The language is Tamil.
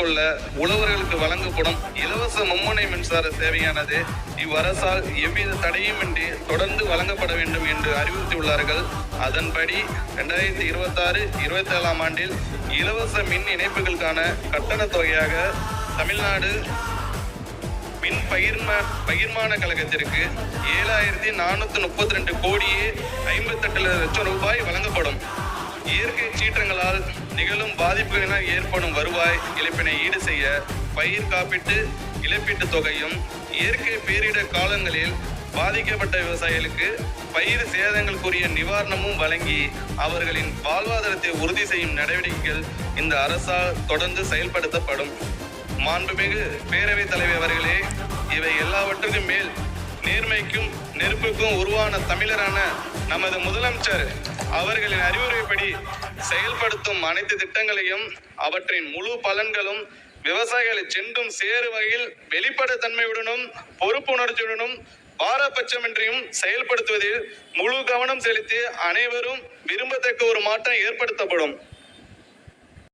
மேற்கொள்ள உழவர்களுக்கு வழங்கப்படும் இலவச மும்முனை மின்சார சேவையானது இவ்வரசால் எவ்வித தடையுமின்றி தொடர்ந்து வழங்கப்பட வேண்டும் என்று அறிவுறுத்தியுள்ளார்கள். அதன்படி 2026-27 ஆண்டில் இலவச மின் இணைப்புகளுக்கான கட்டண தொகையாக தமிழ்நாடு மின் பகிர்மான கழகத்திற்கு 7,432 கோடியே 58 லட்சம் ரூபாய் வழங்கப்படும். இயற்கை சீற்றங்களால் நிகழும் பாதிப்புகளினால் ஏற்படும் வருவாய் இழப்பினை ஈடு செய்ய பயிர் காப்பீட்டு இழப்பீட்டு தொகையும், இயற்கை பேரிடர் காலங்களில் பாதிக்கப்பட்ட விவசாயிகளுக்கு பயிர் சேதங்களுக்குரிய நிவாரணமும் வழங்கி அவர்களின் வாழ்வாதாரத்தை உறுதி செய்யும் நடவடிக்கைகள் இந்த அரசால் தொடர்ந்து செயல்படுத்தப்படும். மாண்புமிகு பேரவைத் தலைவர் அவர்களே, இவை எல்லாவற்றுக்கும் மேல் நேர்மைக்கும் நெருப்புக்கும் உருவான தமிழரான நமது முதலமைச்சர் அவர்களின் அறிவுரைப்படி செயல்படுத்தும் அனைத்து திட்டங்களையும் அவற்றின் முழு பலன்களும் விவசாயிகளை சென்றும் சேரு வகையில் வெளிப்படைத்தன்மையுடனும் பொறுப்புணர்ச்சியுடனும் பாரபட்சமின்றியும் செயல்படுத்துவதில் முழு கவனம் செலுத்தி அனைவரும் விரும்பத்தக்க ஒரு மாற்றம் ஏற்படுத்தப்படும்.